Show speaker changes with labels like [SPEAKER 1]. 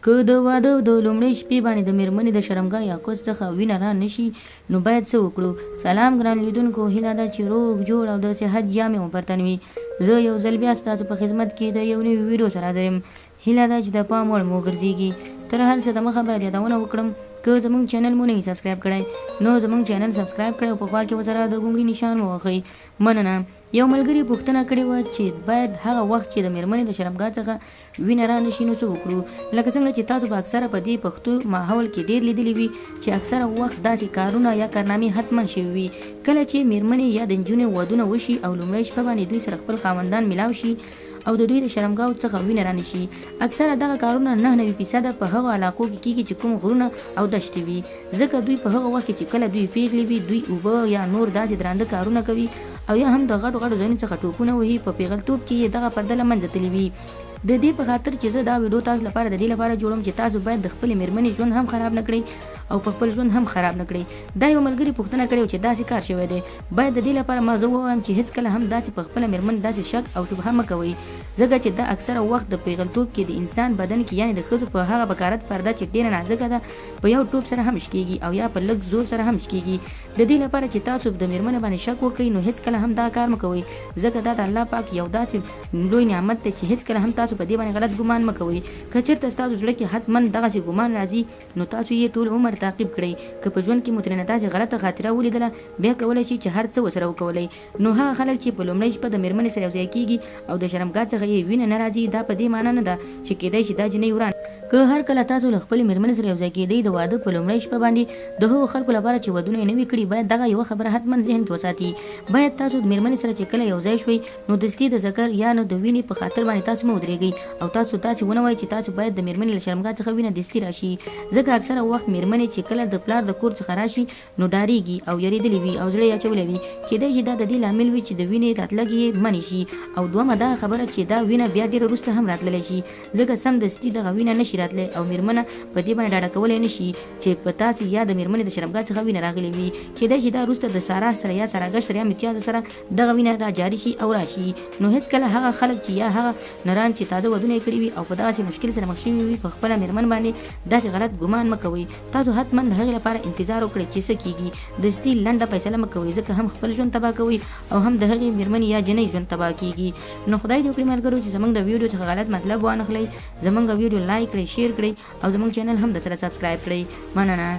[SPEAKER 1] که د واده د لومړۍ شپې باندې د میرمنې د شرمګاه یا کوڅ څخه وینه را نشي نو باید څه وکړو. سلام ګران لیدونکو، هیله ده چې روغ جوړ او د صحت جامې مو پر تن وي. زه یو ځل بیا ستاسو په خدمت کې د یو نوي ویډیو سره حاضر یم. هیله ده چې د پام وړ مو وګرځېږي. تر هر څه دمخه باید یادونه وکړم که زموږ چینل مو نه وي سبسکرایب کړی نو زموږ چینل سبسکرایب کړئ او په خوا کې ورسره د ګونګړي نشان ووهئ. مننه. یو ملګري پوښتنه کړې وه چې باید هغه وخت چې د میرمنې د شرمګاه څخه وینه را نشي نو څه وکړو. لکه څنګه چې تاسو په اکثره په دې پښتو ماحول کې ډېر لیدلی وي چې اکثره وخت داسې کارونه یا کارنامې حتما شوي وي. کله چې میرمنې یا د نجونې ودونه وشي او لومړۍ شپه باندې دوی سره خپل خاوندان میلاو شي او د دوی د شرمګاو څخه وینه را نشي، اکثره دغه کارونه 99% په هغه علاقو کې کیږي چې کوم غرونه او دښتې وي، ځکه دوی په هغه وخت کې چې کله دوی پیغلې وي دوی اوبه یا نور داسې درانده کارونه کوي او یا هم د غټو غټو ځایونو څخه ټوپونه وهي. په پیغلتوب کې یې دغه پرده له منځه تللې وي. د دې په خاطر چې زه دا ویډیو تاسو لپاره د دې لپاره جوړوم چې تاسو باید د خپلې میرمنې ژوند هم خراب نه کړئ او په خپل ژوند هم خراب نه کړئ. دا یو ملګري پوښتنه کړې چې داسې کار شوی دی. باید د دې لپاره ما زه ووایم چې هیڅکله هم داسې په خپله میرمن داسې شک او شبهه مه کوئ، ځکه چې دا اکثره وخت د پیغلتوب کې د انسان بدن کې یعنې د ښځو په هغه بکارت پرده چې ډېره نازکه ده په یو ټوپ سره هم شکېږي او یا په لږ زور سره هم شکېږي. د دې لپاره چې تاسو د میرمنې باندې شک وکړئ نو هیڅکله هم دا کار مه کوئ، ځکه دا د الله پاک یو داسې لوی نعمت دی چې هیڅکله هم تاسو په دې باندې غلط ګمان مه کوئ. که چېرته ستاسو زړه کې حتما دغسې ګمان راځي نو تاسو یې ټول عمر تعقیب کړئ. که په ژوند کې مو ترېنه داسې غلطه خاطره ولیدله بیا کولی شي چې هر څه ورسره وکولئ. نو هغه خلک چې په لومړۍ شپه د میرمنې سره یوځای کېږي او د شرمګاه څخه یې وینه نه راځي دا په دې معنا نه ده چې کېدای شي دا جنۍ وران. که هر کله تاسو له خپلې میرمنې سره یوځای کېدئ د واده په لومړۍ شپه باندې د هغو خلکو لپاره چې ودونه یې نه وي کړي باید دغه یوه خبره حتما ذهن کې وساتي. باید تاسو د میرمنې سره چې کله یوځای شوئ نو دستي د ذکر یا نو د وینې په خاطر باندې تاسو مه ودرېږئ او تاسو داسې ونه وایئ چې تاسو باید د میرمنې له شرمګاه څخه وینه دستي راشي، ځکه اکثره وخت میرمنې چې کله د پلار د کور څخه راشي نو ډارېږي او یریدلې وي او زړه یې اچولی وي. کېدای شي دا د دې لامل وي چې د وینې راتلګ یې منې شي. او دومره دا خبره چې دا وینه بیا ډېره وروسته هم راتللی شي، ځکه سمدستي دغه وینه نشي راتلی او میرمنه په دې باندې ډاډه کولی نشي چې په تاسې یا د میرمنې د شرمګاه څخه وینه راغلې وي. کېدای شي دا وروسته د سارا سره یا ساراګر سره یا امتیاز سره دغه وینه را جاري شي او راشي. نو هېڅکله هغه خلک چې یا هغه نران چې تازه ودونه یې کړي وي او په دغسې مشکل سره مخ شوي وي په خپله میرمن باندې داسې غلط ګمان مه کوئ. تاسو حتما د هغې لپاره انتظار وکړئ چې څه کېږي. دستي لنډه فیصله مه کوئ، ځکه هم خپل ژوند تباه کوئ او هم د هغې میرمنې یا جنۍ ژوند تباه کېږي. نو خدای دې وکړي ملګرو چې زموږ د ویډیو څخه غلط مطلب وانخلئ. زموږ ویډیو لایک کړئ، شیر کړئ او زموږ چینل هم درسره سبسکرایب کړئ. مننه.